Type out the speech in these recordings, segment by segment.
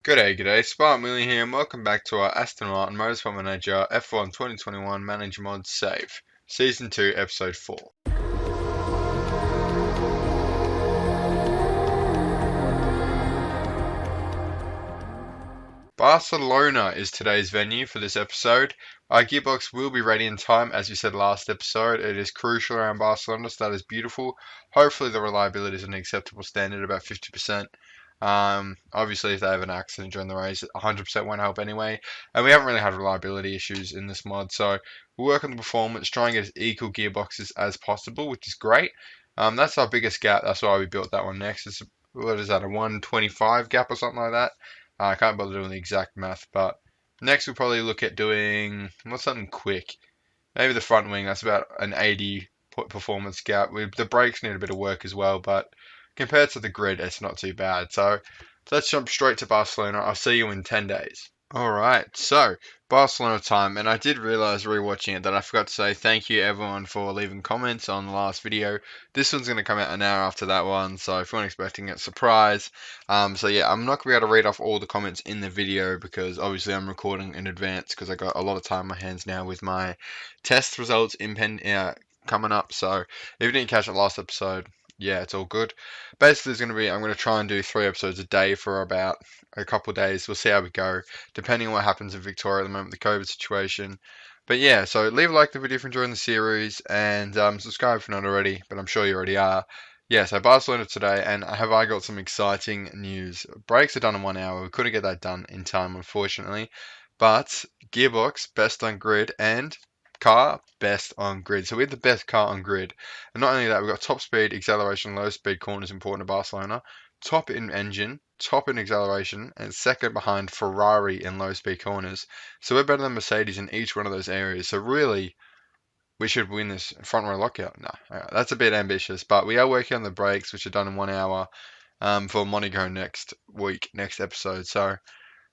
G'day, SPARTANWILLY here, and welcome back to our Aston Motorsport Manager F1 2021 Manager Mod Save, Season 2, Episode 4. Barcelona is today's venue for this episode. Our gearbox will be ready in time, as we said last episode. It is crucial around Barcelona, so that is beautiful. Hopefully the reliability is an acceptable standard, about 50%. Obviously, if they have an accident during the race, 100% won't help anyway. And we haven't really had reliability issues in this mod, so we'll work on the performance, try and get as equal gearboxes as possible, which is great. That's our biggest gap. That's why we built that one next. What is that, a 125 gap or something like that? I can't bother doing the exact math, but next we'll probably look at doing what's something quick. Maybe the front wing. That's about an 80 performance gap. The brakes need a bit of work as well, but compared to the grid, it's not too bad. So let's jump straight to Barcelona. I'll see you in 10 days. Alright, so Barcelona time, and I did realize rewatching it that I forgot to say thank you everyone for leaving comments on the last video. This one's going to come out an hour after that one, so if you weren't expecting it, surprise. So yeah, I'm not going to be able to read off all the comments in the video because obviously I'm recording in advance because I got a lot of time on my hands now with my test results coming up. So if you didn't catch it last episode, yeah, it's all good. Basically, I'm going to try and do 3 episodes a day for about a couple of days. We'll see how we go, depending on what happens in Victoria at the moment, the COVID situation. But yeah, so leave a like the video if you're enjoying the series, and subscribe if you're not already, but I'm sure you already are. Yeah, so Barcelona today, and have I got some exciting news? Brakes are done in 1 hour. We couldn't get that done in time, unfortunately. But gearbox, best on grid, and car, best on grid. So we have the best car on grid. And not only that, we've got top speed, acceleration, low speed corners important to Barcelona, top in engine, top in acceleration, and second behind Ferrari in low speed corners. So we're better than Mercedes in each one of those areas. So really, we should win this front row lockout. No, that's a bit ambitious, but we are working on the brakes, which are done in 1 hour for Monaco next week, next episode. So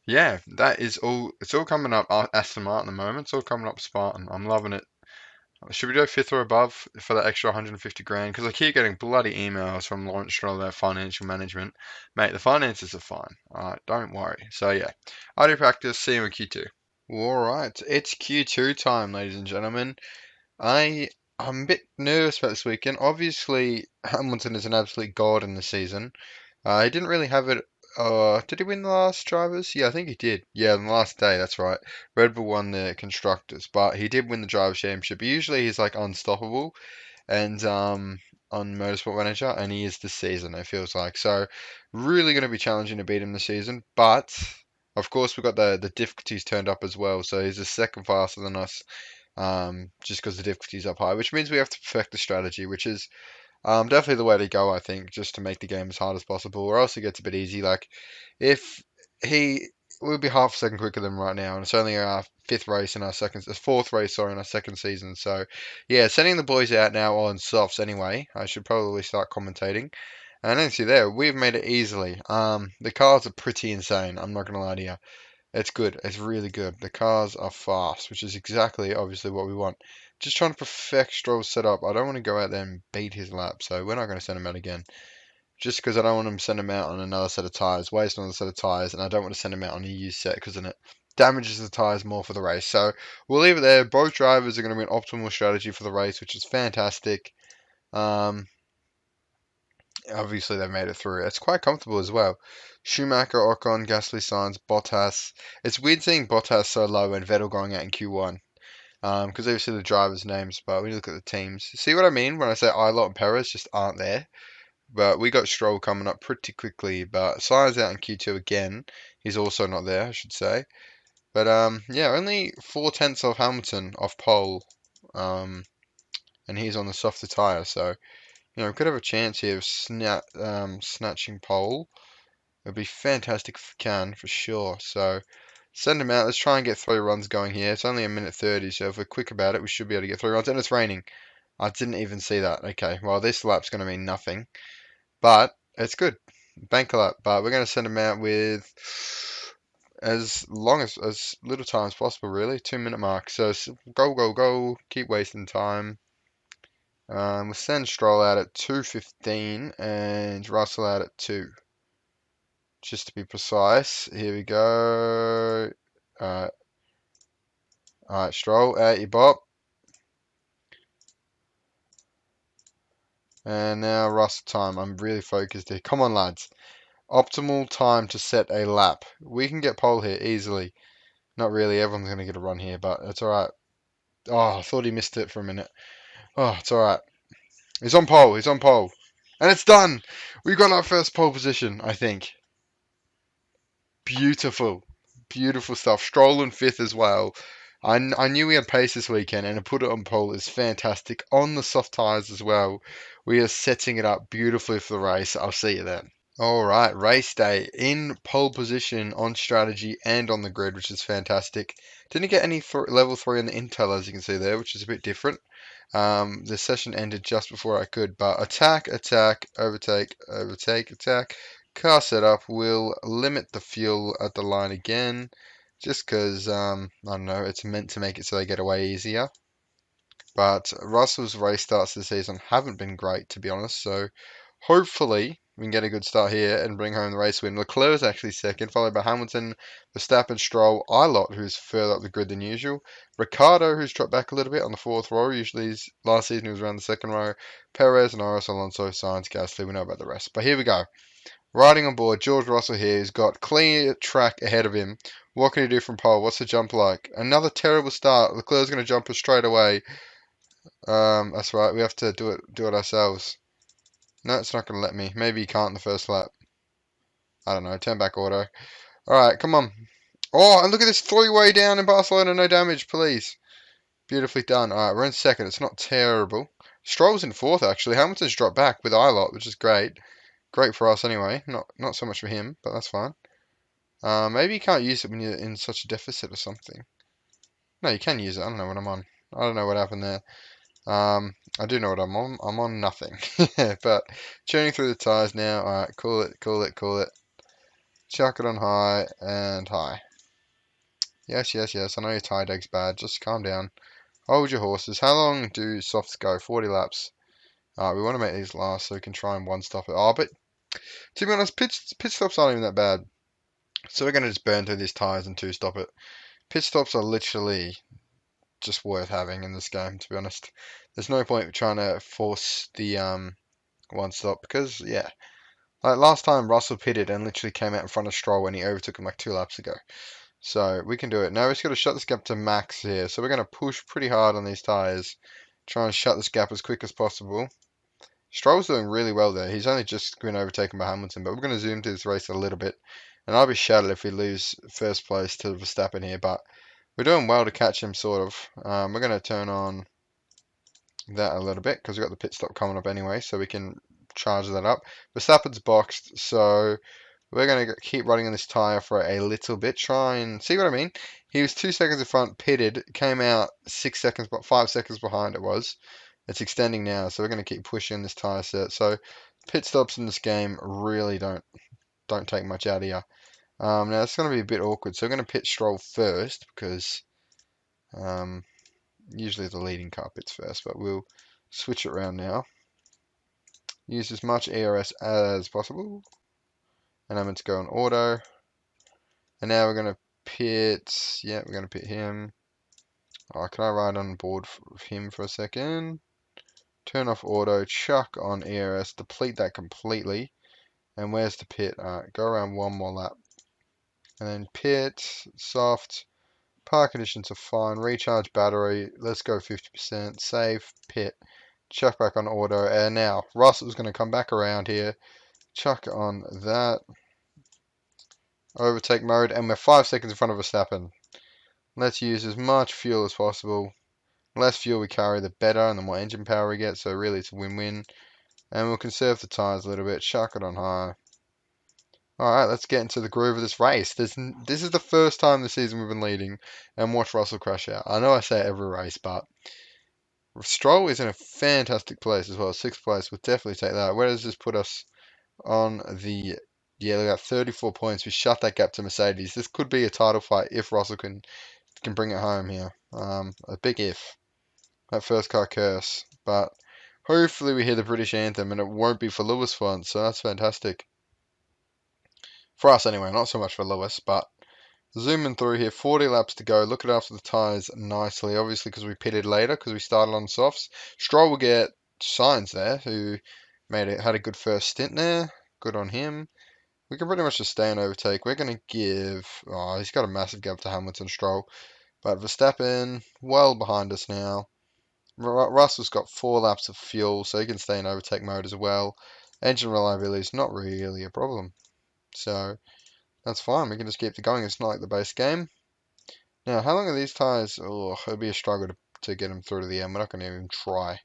yeah, that is all. It's all coming up Aston Martin at the moment. It's all coming up Spartan. I'm loving it. Should we do fifth or above for that extra 150 grand? Because I keep getting bloody emails from Lawrence Stroll about financial management. Mate, the finances are fine. Alright, don't worry. So yeah, I do practice. See you in Q2. Alright, it's Q2 time, ladies and gentlemen. I'm a bit nervous about this weekend. Obviously, Hamilton is an absolute god in the season. He didn't really have it. Did he win the last drivers? Yeah, I think he did. Yeah, on the last day, that's right. Red Bull won the constructors, but he did win the drivers' championship. Usually, he's like unstoppable, and on Motorsport Manager, and he is this season. It feels like so. Really going to be challenging to beat him this season, but of course we've got the difficulties turned up as well. So he's a second faster than us, just because the difficulty's up high, which means we have to perfect the strategy, which is definitely the way to go, I think, just to make the game as hard as possible, or else it gets a bit easy. Like, if he will be half a second quicker than right now, and it's only our fourth race, sorry, in our second season. So, yeah, sending the boys out now on softs anyway. I should probably start commentating. And then see there, we've made it easily. The cars are pretty insane. I'm not gonna lie to you. It's good. It's really good. The cars are fast, which is exactly, obviously, what we want. Just trying to perfect Stroll's setup. I don't want to go out there and beat his lap, so we're not going to send him out again. Just because I don't want him to send him out on another set of tyres, waste another set of tyres, and I don't want to send him out on a used set because then it damages the tyres more for the race. So we'll leave it there. Both drivers are going to be an optimal strategy for the race, which is fantastic. Um, Obviously, they've made it through. It's quite comfortable as well. Schumacher, Ocon, Gasly, Sainz, Bottas. It's weird seeing Bottas so low and Vettel going out in Q1. Because obviously the drivers' names, but when you look at the teams, see what I mean when I say Ilott and Perez just aren't there. But we got Stroll coming up pretty quickly. But Sainz out in Q2 again. He's also not there, I should say. But yeah, only 4 tenths of Hamilton off pole. And he's on the softer tyre, so we could have a chance here of snatching pole. It would be fantastic if we can, for sure. So, send him out. Let's try and get 3 runs going here. It's only a minute 30, so if we're quick about it, we should be able to get 3 runs. And it's raining. I didn't even see that. Okay, well, this lap's going to mean nothing. But, it's good. Bank a lap. But we're going to send him out with as little time as possible, really. 2 minute mark. So, go, go, go. Keep wasting time. We'll send Stroll out at 2:15 and Russell out at 2. just to be precise. Here we go. Alright, alright, Stroll, out you bop. And now Russell time. I'm really focused here. Come on, lads. Optimal time to set a lap. We can get pole here easily. Not really. Everyone's going to get a run here, but it's alright. Oh, I thought he missed it for a minute. Oh, it's alright. He's on pole. He's on pole. And it's done. We got our first pole position, I think. Beautiful. Beautiful stuff. Stroll in fifth as well. I knew we had pace this weekend, and to put it on pole is fantastic. On the soft tyres as well. We are setting it up beautifully for the race. I'll see you then. All right, race day in pole position on strategy and on the grid, which is fantastic. Didn't get any level 3 on the intel, as you can see there, which is a bit different. The session ended just before I could, but attack, attack, overtake, overtake, attack. Car setup will limit the fuel at the line again, just because, I don't know, it's meant to make it so they get away easier. But Russell's race starts this season haven't been great, to be honest, so hopefully we can get a good start here and bring home the race win. Leclerc is actually second, followed by Hamilton, Verstappen, Stroll, Ilott, who's further up the grid than usual, Ricciardo, who's dropped back a little bit on the fourth row. Usually last season he was around the second row. Perez, Norris, Alonso, Sainz, Gasly. We know about the rest. But here we go. Riding on board, George Russell here. He's got clear track ahead of him. What can he do from pole? What's the jump like? Another terrible start. Leclerc's going to jump us straight away. That's right. We have to do it ourselves. No, it's not going to let me. Maybe you can't in the first lap. I don't know. Turn back auto. Alright, come on. Oh, and look at this three-way down in Barcelona. No damage, please. Beautifully done. Alright, we're in second. It's not terrible. Stroll's in fourth, actually. Hamilton's dropped back with Ilott, which is great. Great for us anyway. Not so much for him, but that's fine. Maybe you can't use it when you're in such a deficit or something. No, you can use it. I don't know what I'm on. I don't know what happened there. I do know what I'm on. I'm on nothing. But tuning through the tyres now. Alright, cool it, cool it, cool it. Chuck it on high and high. Yes, yes, yes. I know your tyre deg's bad. Just calm down. Hold your horses. How long do softs go? 40 laps. Alright, we want to make these last so we can try and one-stop it. Oh, but to be honest, pit stops aren't even that bad. So we're going to just burn through these tyres and two-stop it. Pit stops are literally just worth having in this game, to be honest. There's no point trying to force the one stop because, yeah. Like last time, Russell pitted and literally came out in front of Stroll when he overtook him like 2 laps ago. So we can do it. Now we've just got to shut this gap to max here. So we're going to push pretty hard on these tyres. Try and shut this gap as quick as possible. Stroll's doing really well there. He's only just been overtaken by Hamilton, but we're going to zoom to this race a little bit. And I'll be shattered if we lose first place to Verstappen here, but we're doing well to catch him, sort of. We're going to turn on that a little bit because we've got the pit stop coming up anyway, so we can charge that up. Verstappen's boxed, so we're going to keep running on this tyre for a little bit. Try and see what I mean. He was 2 seconds in front, pitted, came out 6 seconds, but 5 seconds behind it was. It's extending now, so we're going to keep pushing this tyre set. So pit stops in this game really don't take much out of you. Now it's going to be a bit awkward, so we're going to pit Stroll first because usually the leading car pits first, but we'll switch it around now. Use as much ERS as possible. And I'm going to go on auto. And now we're going to pit, yeah, we're going to pit him. Oh, can I ride on board with him for a second? Turn off auto, chuck on ERS, deplete that completely. And where's the pit? Alright, go around one more lap. And then pit, soft, park conditions are fine, recharge battery, let's go 50%, save, pit, chuck back on auto, and now Russell's going to come back around here, chuck on that, overtake mode, and we're 5 seconds in front of Verstappen. Let's use as much fuel as possible. The less fuel we carry, the better, and the more engine power we get, so really it's a win-win. And we'll conserve the tyres a little bit, chuck it on high. Alright, let's get into the groove of this race. This is the first time this season we've been leading and watch Russell crash out. I know I say it every race, but Stroll is in a fantastic place as well. 6th place, we'll definitely take that. Where does this put us on the... Yeah, we got 34 points. We shut that gap to Mercedes. This could be a title fight if Russell can bring it home here. A big if. That first car curse. But hopefully we hear the British anthem and it won't be for Lewis once, so that's fantastic. For us anyway, not so much for Lewis, but zooming through here, 40 laps to go. Look at after the tyres nicely, obviously because we pitted later, because we started on softs. Stroll will get Sainz there, who had a good first stint there. Good on him. We can pretty much just stay and overtake. We're going to give... Oh, he's got a massive gap to Hamilton, Stroll. But Verstappen, well behind us now. Russell's got 4 laps of fuel, so he can stay in overtake mode as well. Engine reliability is not really a problem. So, that's fine. We can just keep it going. It's not like the base game. Now, how long are these tyres? Oh, it'll be a struggle to get them through to the end. We're not going to even try.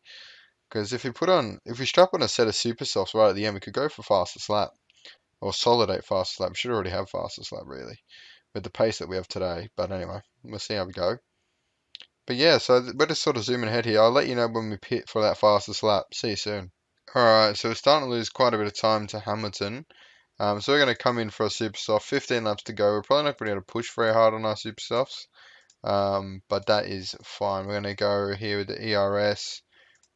Because if we strap on a set of super softs right at the end, we could go for fastest lap. Or solidate fastest lap. We should already have fastest lap, really. With the pace that we have today. But anyway, we'll see how we go. But yeah, so we're just sort of zooming ahead here. I'll let you know when we pit for that fastest lap. See you soon. Alright, so we're starting to lose quite a bit of time to Hamilton. So we're going to come in for a super soft. 15 laps to go. We're probably not going to be able to push very hard on our super softs. But that is fine. We're going to go here with the ERS.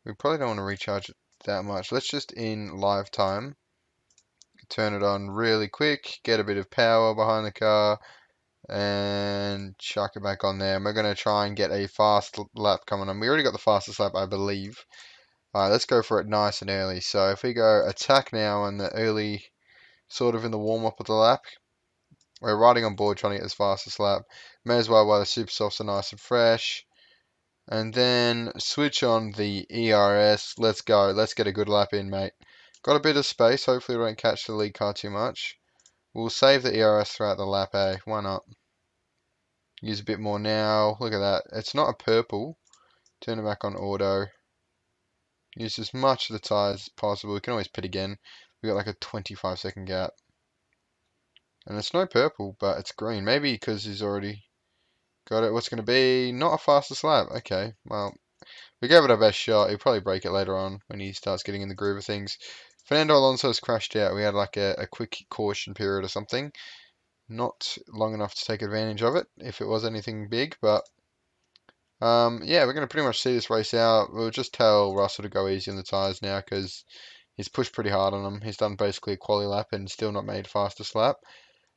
We probably don't want to recharge it that much. Let's just in live time turn it on really quick, get a bit of power behind the car, and chuck it back on there. And we're going to try and get a fast lap coming on. We already got the fastest lap, I believe. Alright, let's go for it nice and early. So if we go attack now in the early, sort of in the warm-up of the lap, we're riding on board trying to get this fastest lap. May as well while the super softs are nice and fresh. And then switch on the ERS. Let's go. Let's get a good lap in, mate. Got a bit of space. Hopefully we don't catch the lead car too much. We'll save the ERS throughout the lap, eh? Why not? Use a bit more now. Look at that. It's not a purple. Turn it back on auto. Use as much of the tyres as possible. We can always pit again. We got like a 25-second gap. And it's no purple, but it's green. Maybe because he's already got it. What's going to be? Not a fastest lap. Okay, well, we gave it our best shot. He'll probably break it later on when he starts getting in the groove of things. Fernando Alonso's crashed out. We had like a quick caution period or something. Not long enough to take advantage of it, if it was anything big, but yeah, we're going to pretty much see this race out. We'll just tell Russell to go easy on the tyres now, because he's pushed pretty hard on them. He's done basically a quali lap and still not made fastest lap.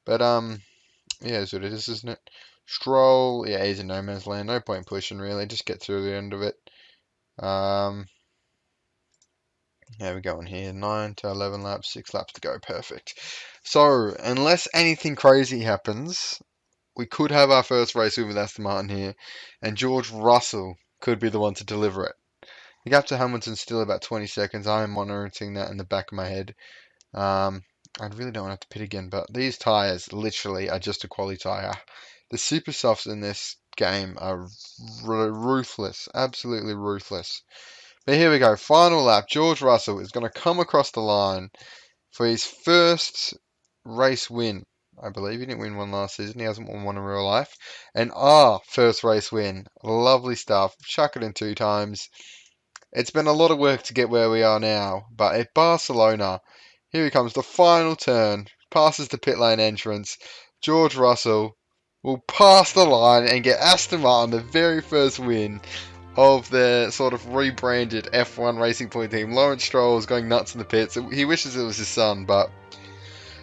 But yeah, that's what it is, isn't it? Stroll, yeah, he's in no man's land. No point pushing, really. Just get through the end of it. Yeah, we're going here. 9 to 11 laps, 6 laps to go. Perfect. So, unless anything crazy happens, we could have our first race win with Aston Martin here, and George Russell could be the one to deliver it. The gap to Hamilton's still about 20 seconds. I am monitoring that in the back of my head. I really don't want to have to pit again, but these tyres literally are just a quality tyre. The super softs in this game are ruthless, absolutely ruthless. But here we go, final lap. George Russell is going to come across the line for his first race win. I believe he didn't win one last season. He hasn't won one in real life. And our first race win. Lovely stuff. Chuck it in 2 times. It's been a lot of work to get where we are now, but at Barcelona, here he comes, the final turn, passes the pit lane entrance. George Russell will pass the line and get Aston Martin the very first win of the sort of rebranded F1 Racing Point team. Lawrence Stroll is going nuts in the pits. He wishes it was his son, but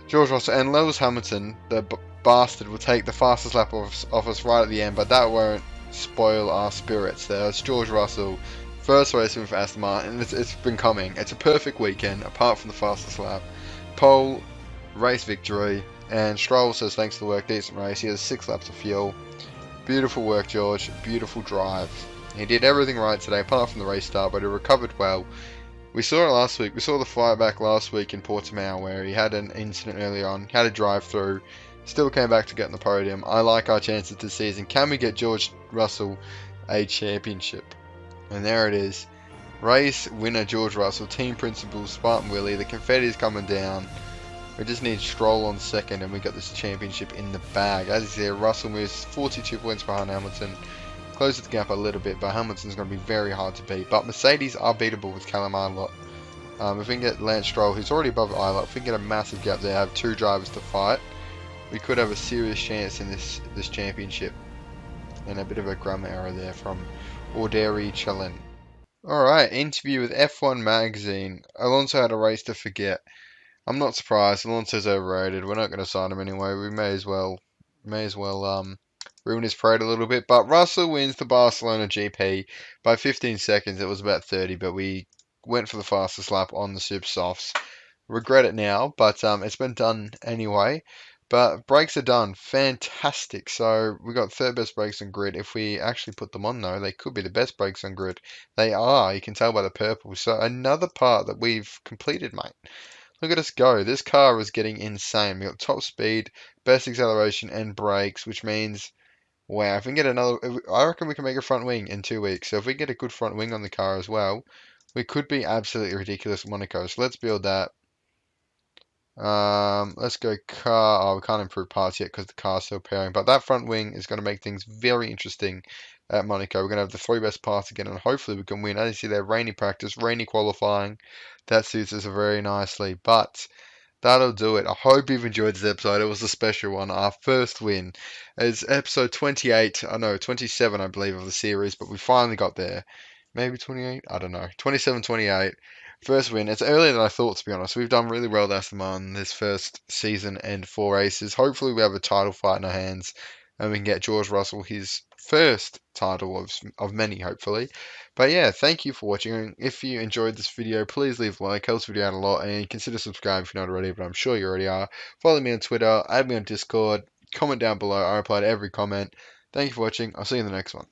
George Russell and Lewis Hamilton, the bastard, will take the fastest lap off us right at the end, but that won't spoil our spirits there. It's George Russell. First race win for Aston Martin. It's been coming. It's a perfect weekend, apart from the fastest lap. Pole, race victory, and Stroll says thanks for the work, decent race. He has 6 laps of fuel. Beautiful work, George. Beautiful drive. He did everything right today, apart from the race start, but he recovered well. We saw it last week. We saw the fight back last week in Portimao, where he had an incident early on, had a drive through, still came back to get in the podium. I like our chances this season. Can we get George Russell a championship? And there it is. Race winner George Russell, team principal SPARTANWILLY. The confetti is coming down. We just need Stroll on second and we got this championship in the bag. As you see, Russell moves 42 points behind Hamilton. Closes the gap a little bit, but Hamilton's going to be very hard to beat. But Mercedes are beatable with Callum Ilott. If we can get Lance Stroll, who's already above Ilott, if we can get a massive gap there, have 2 drivers to fight, we could have a serious chance in this championship. And a bit of a grammar error there from Orderi Chalin. Alright, interview with F1 Magazine. Alonso had a race to forget. I'm not surprised. Alonso's overrated. We're not going to sign him anyway. We may as well ruin his parade a little bit. But Russell wins the Barcelona GP by 15 seconds. It was about 30, but we went for the fastest lap on the super softs. Regret it now, but it's been done anyway. But brakes are done. Fantastic. So we got third best brakes on grid. If we actually put them on though, they could be the best brakes on grid. They are. You can tell by the purple. So another part that we've completed, mate. Look at us go. This car is getting insane. We got top speed, best acceleration, and brakes, which means, wow, if we can get another, I reckon we can make a front wing in 2 weeks. So if we get a good front wing on the car as well, we could be absolutely ridiculous at Monaco. So let's build that. Let's go car. Oh, we can't improve parts yet because the car's still pairing. But that front wing is going to make things very interesting at Monaco. We're going to have the three best parts again, and hopefully we can win. As you see there, rainy practice, rainy qualifying. That suits us very nicely. But that'll do it. I hope you've enjoyed this episode. It was a special one. Our first win. It's episode 28. I know, 27, I believe, of the series, but we finally got there. Maybe 28? I don't know. 27, 28. First win. It's earlier than I thought, to be honest. We've done really well, Aston Martin, this first season and 4 races. Hopefully, we have a title fight in our hands and we can get George Russell his first title of many, hopefully. But yeah, thank you for watching. And if you enjoyed this video, please leave a like. Helps the video out a lot. And consider subscribing if you're not already, but I'm sure you already are. Follow me on Twitter. Add me on Discord. Comment down below. I reply to every comment. Thank you for watching. I'll see you in the next one.